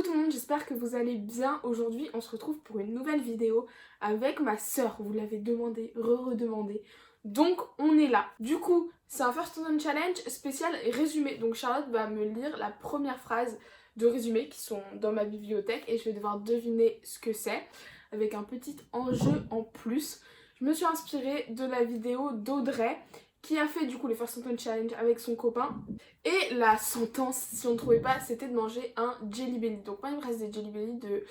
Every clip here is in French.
Coucou tout le monde, j'espère que vous allez bien. Aujourd'hui, on se retrouve pour une nouvelle vidéo avec ma soeur. Vous l'avez demandé, redemandé. Donc, on est là. Du coup, c'est un First on Challenge spécial résumé. Donc, Charlotte va me lire la première phrase de résumé qui sont dans ma bibliothèque et je vais devoir deviner ce que c'est avec un petit enjeu en plus. Je me suis inspirée de la vidéo d'Audrey qui a fait du coup le First on Challenge avec son copain. Et la sentence, si on ne trouvait pas, c'était de manger un Jelly Belly. Donc moi il me reste des Jelly Belly de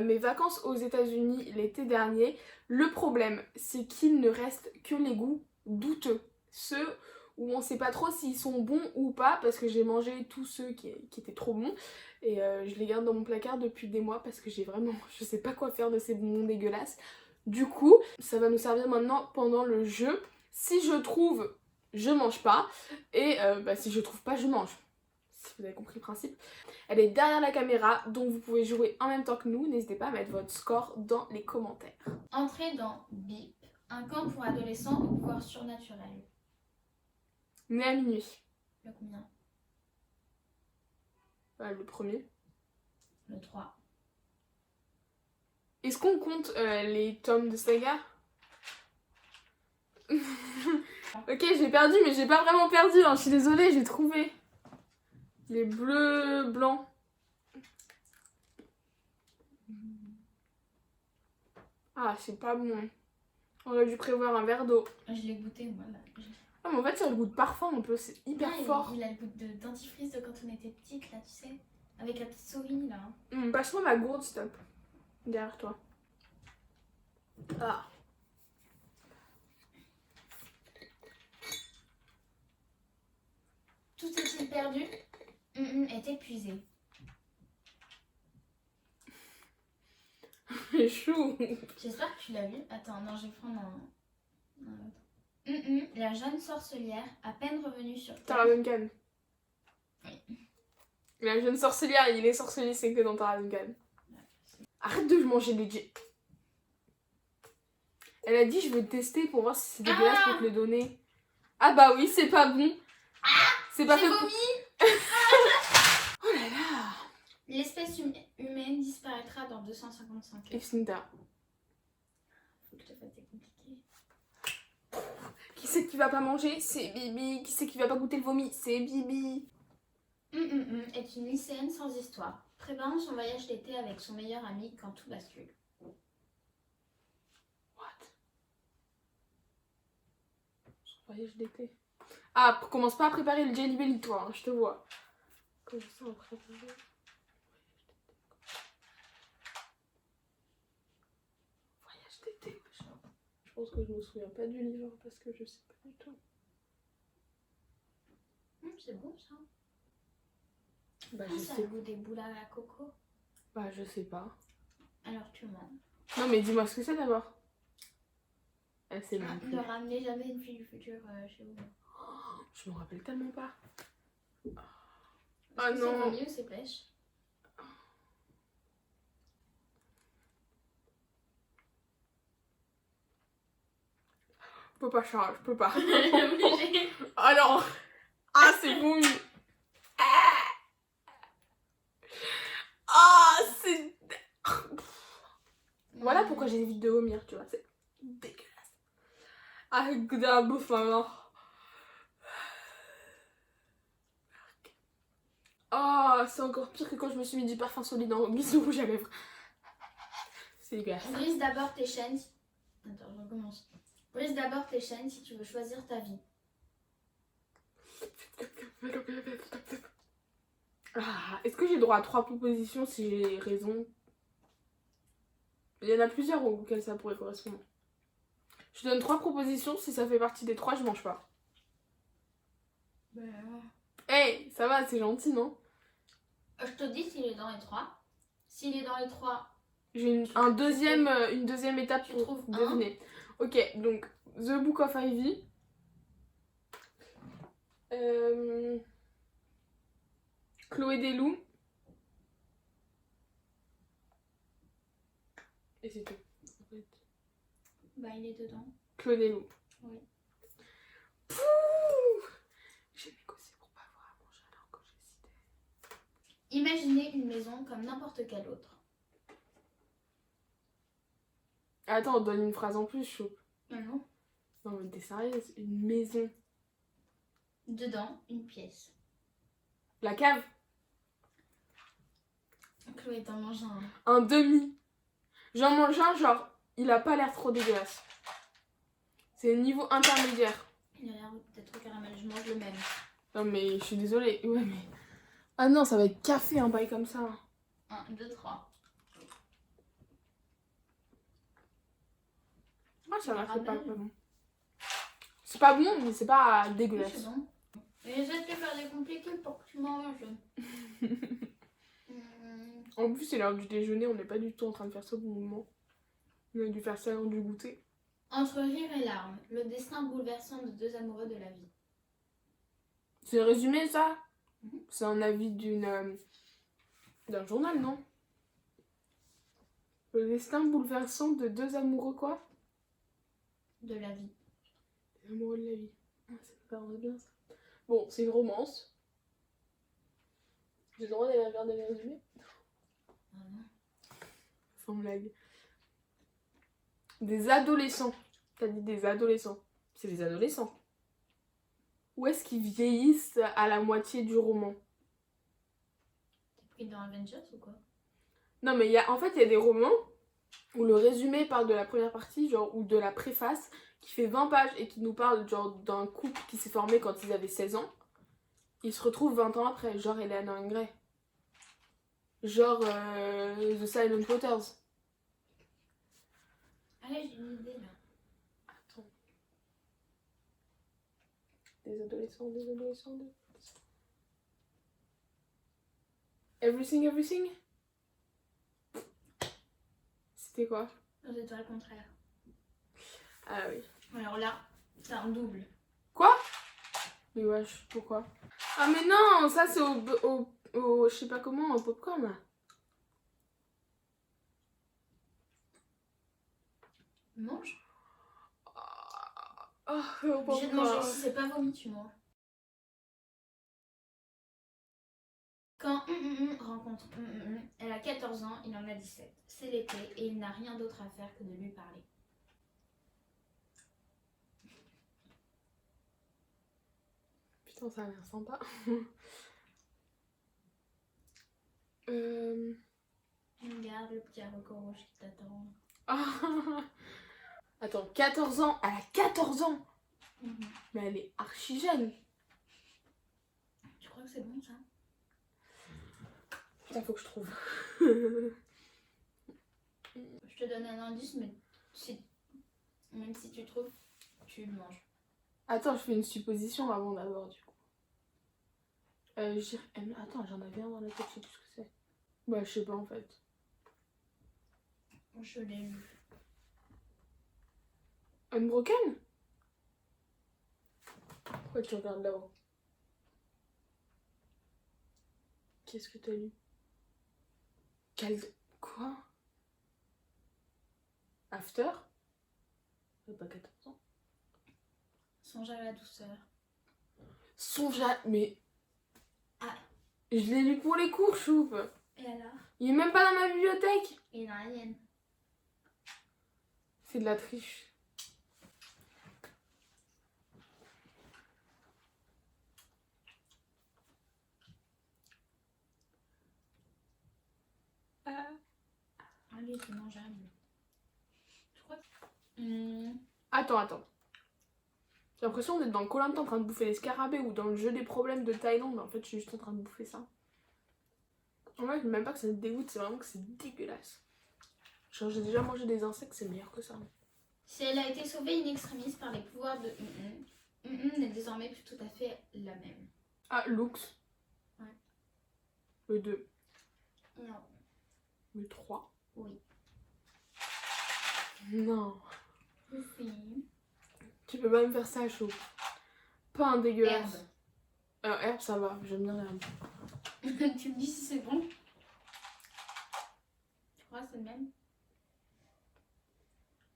mes vacances aux États-Unis l'été dernier. Le problème, c'est qu'il ne reste que les goûts douteux. Ceux où on ne sait pas trop s'ils sont bons ou pas, parce que j'ai mangé tous ceux qui étaient trop bons. Et je les garde dans mon placard depuis des mois parce que j'ai vraiment, je sais pas quoi faire de ces bonbons dégueulasses. Du coup, ça va nous servir maintenant pendant le jeu. Si je trouve, je mange pas. Et si je trouve pas, je mange. Si vous avez compris le principe. Elle est derrière la caméra, donc vous pouvez jouer en même temps que nous. N'hésitez pas à mettre votre score dans les commentaires. Entrez dans BIP, un camp pour adolescents au pouvoir surnaturel. Né à minuit. Le combien? Le premier. Le 3. Est-ce qu'on compte les tomes de saga? Ok, j'ai perdu, mais j'ai pas vraiment perdu, hein. Je suis désolée, j'ai trouvé. Les bleus, blancs. Ah, c'est pas bon. On aurait dû prévoir un verre d'eau. Je l'ai goûté, moi. Là. Ah, mais en fait, ça a le goût de parfum un peu, c'est hyper fort. Il a le goût de dentifrice de quand on était petite, là, tu sais. Avec la petite souris, là. Passe-moi ma gourde, stop. Derrière toi. Ah. Tout est-il perdu? Est épuisé. C'est chou. J'espère que tu l'as vu. Attends, non, je vais prendre un autre. La jeune sorcelière, à peine revenue sur Terre. Tara Duncan. Oui. La jeune sorcelière, il est sorcier, c'est que dans Tara Duncan. Arrête de manger les jets. Elle a dit je veux tester pour voir si c'est dégueulasse pour te le donner. Ah bah oui, c'est pas bon. C'est pas fait pour... Oh là là. L'espèce humaine disparaîtra dans 255 ans. Extincta. Faut que je te fasse des compliqués. Qui c'est qui va pas manger? C'est Bibi. Qui c'est qui va pas goûter le vomi? C'est Bibi. Est une lycéenne sans histoire, préparant son voyage d'été avec son meilleur ami quand tout bascule. What? Son voyage d'été. Ah, commence pas à préparer le Jelly Belly, toi, hein, je te vois. Comment ça, on prépare? Voyage d'été. Je pense que je me souviens pas du livre parce que je sais pas du tout. C'est bon ça. Bah, Je ça a le goût des boules à la coco. Bah, je sais pas. Alors tu mens. Non, mais dis-moi ce que c'est d'abord. C'est bon. Ne ramenez jamais une fille du futur chez vous. Je me rappelle tellement pas. Ah non. C'est vomi ou c'est pêche? Je peux pas, Charles, je peux pas. Alors, ah, c'est vomi. Ah, c'est... Voilà pourquoi j'évite de vomir, tu vois, c'est dégueulasse. Ah, goût de la bouffe maintenant. Ah, c'est encore pire que quand je me suis mis du parfum solide en guise de rouge à lèvres. C'est dégueulasse. Brise d'abord tes chaînes. Attends, je recommence. Brise d'abord tes chaînes si tu veux choisir ta vie. Ah, est-ce que j'ai droit à 3 propositions si j'ai raison? Il y en a plusieurs auxquelles ça pourrait correspondre. Je donne 3 propositions, si ça fait partie des 3, je mange pas. Hey, ça va, c'est gentil, non? Je te dis s'il est dans les 3. S'il est dans les 3... J'ai une deuxième étape pour deviner. Ok, donc The Book of Ivy. Chloé Delhomme. Et c'est tout. En fait. Bah il est dedans. Chloé Delhomme. Oui. Pouh, j'ai négocié pour pas avoir à manger alors que j'ai cité. Imaginez une maison comme n'importe quelle autre. Attends, on donne une phrase en plus, chaud. Ah non. Non, mais t'es sérieuse? Une maison. Dedans, une pièce. La cave? Chloé, t'en manges un. Un demi. J'en mange un, genre, il a pas l'air trop dégueulasse. C'est niveau intermédiaire. Il a l'air peut-être au caramel, je mange le même. Non, mais je suis désolée. Ouais, mais. Ah non, ça va être café, un bail comme ça. 1, 2, 3. Ah, ça va, c'est pas Caramel. bon. C'est pas bon, mais c'est pas Oui, dégueulasse. c'est bon. Mais je vais te faire des compliqués pour que tu manges. En plus, c'est l'heure du déjeuner, on n'est pas du tout en train de faire ça au bon moment. On a dû faire ça à l'heure du goûter. Entre rire et larmes, le destin bouleversant de deux amoureux de la vie. C'est le résumé, ça? Mhm. C'est un avis d'un journal, non? Le destin bouleversant de deux amoureux, quoi? De la vie. Les amoureux de la vie. Ah, ça me paraît bien, ça. Bon, c'est une romance. J'ai le droit d'aller regarder les résumés? Ah non. Sans blague. Des adolescents. T'as dit des adolescents. C'est des adolescents. Où est-ce qu'ils vieillissent à la moitié du roman? T'es pris dans Avengers ou quoi? Non, mais en fait, il y a des romans où le résumé parle de la première partie, genre, ou de la préface, qui fait 20 pages et qui nous parle, genre, d'un couple qui s'est formé quand ils avaient 16 ans. Ils se retrouvent 20 ans après, genre Eleanor and Grey. Genre The Silent Waters. Allez, j'ai une idée là. Attends. Des adolescents. Everything, Everything? C'était quoi? Aux étoiles contraires. Ah oui. Alors là, c'est un double. Quoi? Mais wesh, pourquoi? Ah mais non, ça c'est au je sais pas comment, au popcorn là. Mange. Oh, au Obligé de manger, popcorn. si c'est pas vomi, tu manges. Quand rencontre elle a 14 ans, il en a 17. C'est l'été et il n'a rien d'autre à faire que de lui parler. Putain, ça a l'air sympa. Regarde le petit haricot rouge qui t'attend. Attends, 14 ans? Elle a 14 ans? Mais elle est archi jeune. Tu crois que c'est bon ça? Putain, faut que je trouve. Je te donne un indice, mais même si tu trouves, tu le manges. Attends, je fais une supposition avant d'abord du coup. Attends, j'en avais un dans la tête, je sais plus ce que c'est. Bah, je sais pas en fait. Je l'ai lu. Unbroken? Pourquoi tu regardes là-haut? Qu'est-ce que t'as lu? Quoi? After? T'as pas 14 ans? Songe à la douceur. Mais... Ah. Je l'ai lu pour les cours, choupe. Et alors? Il est même pas dans ma bibliothèque. Il est dans la mienne. C'est de la triche. Allez, c'est mangeable. Je crois que... Attends. J'ai l'impression d'être dans Koh-Lanta en train de bouffer les scarabées ou dans le jeu des problèmes de Thaïlande. En fait, je suis juste en train de bouffer ça. En fait, même pas que ça me dégoûte, c'est vraiment que c'est dégueulasse. Genre, j'ai déjà mangé des insectes, c'est meilleur que ça. Si elle a été sauvée in extremis par les pouvoirs de n'est désormais plus tout à fait la même. Ah, Lux. Ouais. Le 2. Non. Le 3. Oui. Non. Oui. Tu peux pas me faire ça chaud. Pas un dégueulasse. Herbe. Herbe, ça va, j'aime bien l'herbe. Tu me dis si c'est bon. Tu crois que c'est le même?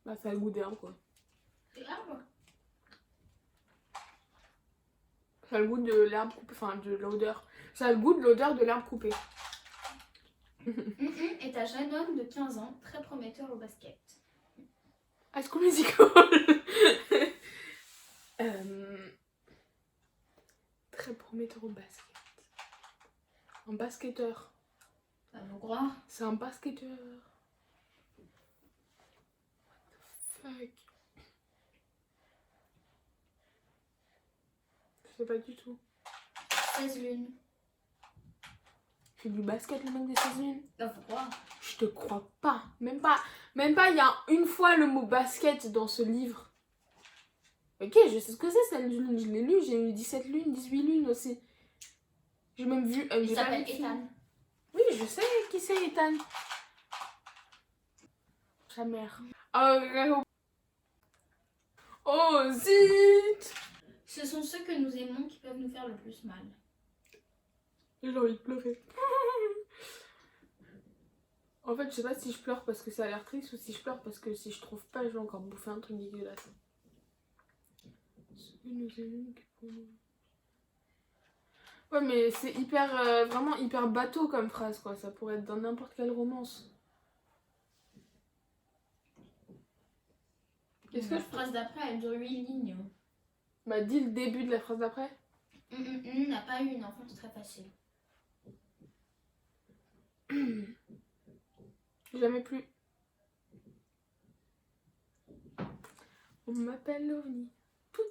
Bah, ça a le goût d'herbe, quoi. C'est herbe? Ça a le goût de l'herbe coupée, enfin de l'odeur. Ça a le goût de l'odeur de l'herbe coupée. est un jeune homme de 15 ans, très prometteur au basket. Est-ce qu'on musical? Très prometteur au basket. Un basketteur. Ça nous croire. C'est un basketteur. What the fuck? Je sais pas du tout. 16 lunes. Il fait du basket le mec des 16 lunes? Ça faut croire. Je te crois pas. Même pas, il y a une fois le mot basket dans ce livre. Ok, je sais ce que c'est, cette lune. Je l'ai lu, j'ai eu 17 lunes, 18 lunes aussi. J'ai même vu. Il s'appelle Ethan. Oui, je sais qui c'est Ethan. Sa mère. Oh, zut! Ce sont ceux que nous aimons qui peuvent nous faire le plus mal. J'ai envie de pleurer. En fait, je sais pas si je pleure parce que ça a l'air triste ou si je pleure parce que si je trouve pas, je vais encore bouffer un truc dégueulasse. Ouais, mais c'est hyper, vraiment hyper bateau comme phrase, quoi. Ça pourrait être dans n'importe quelle romance. Qu'est-ce que la phrase d'après, elle dure 8 lignes. Bah, dis le début de la phrase d'après. N'a pas eu une enfance très facile. Jamais plus. On m'appelle l'OVNI. Tout.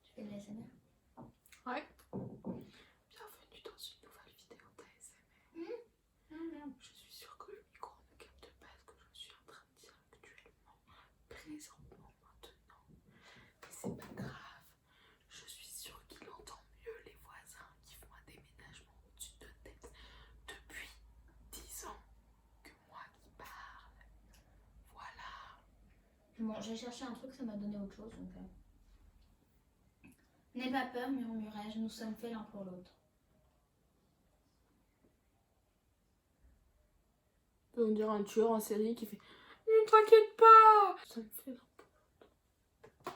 Tu fais de l'ASMR? Ouais. Bienvenue dans une nouvelle vidéo d'ASMR. Je suis sûre que le micro ne capte pas ce que je suis en train de dire actuellement, présentement, maintenant. Mais c'est pas grave. Je suis sûre qu'il entend mieux les voisins qui font un déménagement au-dessus de tête depuis 10 ans que moi qui parle. Voilà. Bon, j'ai cherché un truc, ça m'a donné autre chose. Donc, N'aie pas peur, murmurai-je, nous sommes faits l'un pour l'autre. On dirait un tueur en série qui fait ne t'inquiète pas. Ça me fait l'un pour l'autre.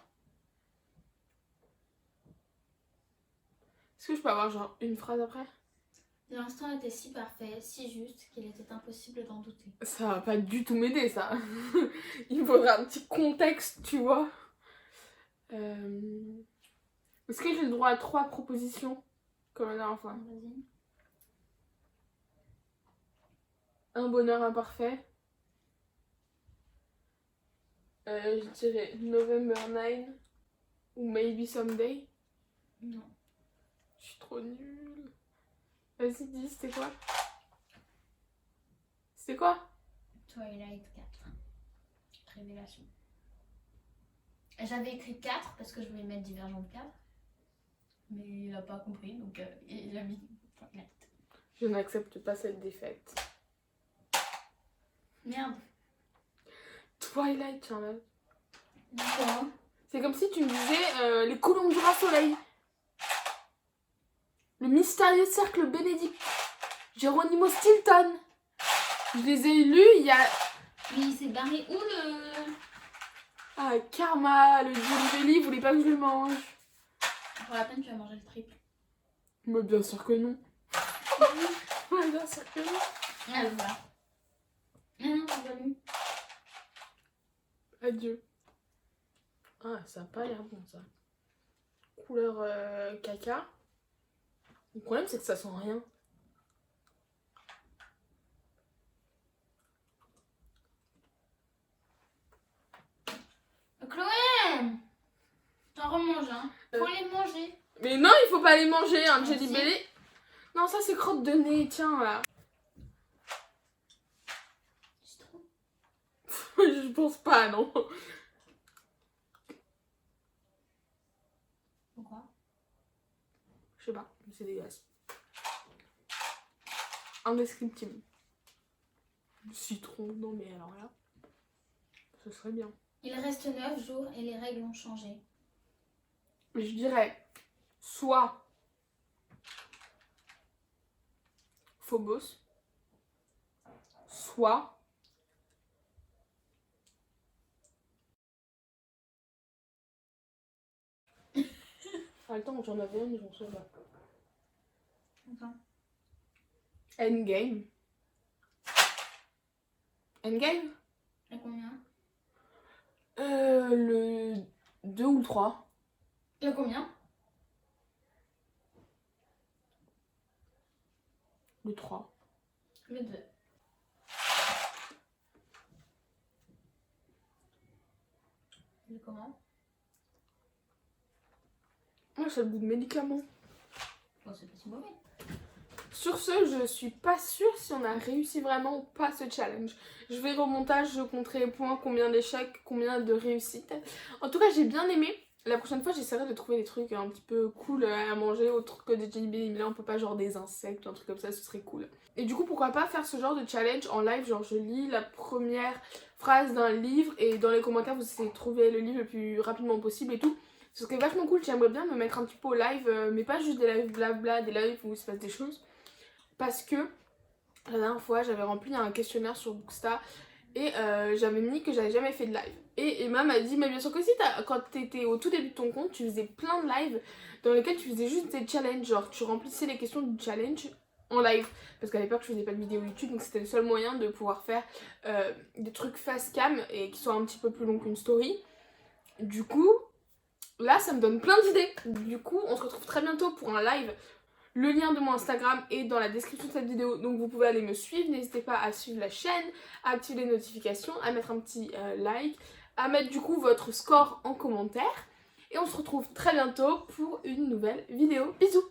Est-ce que je peux avoir genre une phrase après? L'instant était si parfait, si juste, qu'il était impossible d'en douter. Ça va pas du tout m'aider, ça. Il me faudra un petit contexte, tu vois. Est-ce que j'ai le droit à 3 propositions comme la dernière fois? Vas-y. Un bonheur imparfait. Je dirais November 9 ou Maybe Someday. Non. Je suis trop nulle. Vas-y, dis, c'était quoi? C'était quoi? Twilight 4. Révélation. J'avais écrit 4 parce que je voulais mettre Divergente 4. Mais il a pas compris, donc il a mis Twilight. Je n'accepte pas cette défaite. Merde. Twilight, Charlotte. Pourquoi? C'est comme si tu me disais les colombes du soleil. Le mystérieux cercle Bénédicte. Geronimo Stilton. Je les ai lus il y a... Mais il s'est barré où le... Ah, Karma, le dieu du voulait pas que je le mange. Pour la peine, tu vas manger le triple. Mais bien sûr que non. Ouais, bien sûr que non. Ah, voilà. Non, j'ai pas lu. Adieu. Ah, ça a pas l'air bon, ça. Couleur caca. Le problème, c'est que ça sent rien. Chloé! T'en remanges, hein. Faut les manger. Mais non, il faut pas les manger, un Jelly Si. Belly. Non, ça c'est crotte de nez, tiens là. C'est trop. Je pense pas, non. Pourquoi? Je sais pas, mais c'est dégueulasse. Indescriptible. Citron, non mais alors là, ce serait bien. Il reste 9 jours et les règles ont changé. Mais je dirais soit Phobos, soit Attends, j'en avais un, ils vont se voir. Attends. Endgame. Endgame Et combien? Le 2 ou le 3. Et combien? Le 3. Le 2. Le comment? Moi, ça a le goût de médicament. Bon, c'est pas si mauvais. Sur ce, je suis pas sûre si on a réussi vraiment ou pas ce challenge. Je vais au montage, je compterai les points, combien d'échecs, combien de réussites. En tout cas, j'ai bien aimé. La prochaine fois, j'essaierai de trouver des trucs un petit peu cool à manger, autre que des jelly belly. Mais là, on peut pas, genre des insectes ou un truc comme ça, ce serait cool. Et du coup, pourquoi pas faire ce genre de challenge en live, genre je lis la première phrase d'un livre et dans les commentaires, vous essayez de trouver le livre le plus rapidement possible et tout. Ce serait vachement cool, j'aimerais bien me mettre un petit peu au live, mais pas juste des lives blabla, des lives où il se passe des choses. Parce que la dernière fois, j'avais rempli un questionnaire sur Bookstar et j'avais mis que j'avais jamais fait de live. Et Emma m'a dit, mais bien sûr que si, quand t'étais au tout début de ton compte, tu faisais plein de lives dans lesquels tu faisais juste des challenges, genre tu remplissais les questions du challenge en live. Parce qu'à l'époque, je faisais pas de vidéo YouTube, donc c'était le seul moyen de pouvoir faire des trucs face cam et qui soient un petit peu plus longs qu'une story. Du coup, là, ça me donne plein d'idées. Du coup, on se retrouve très bientôt pour un live. Le lien de mon Instagram est dans la description de cette vidéo, donc vous pouvez aller me suivre. N'hésitez pas à suivre la chaîne, à activer les notifications, à mettre un petit like, à mettre du coup votre score en commentaire. Et on se retrouve très bientôt pour une nouvelle vidéo. Bisous!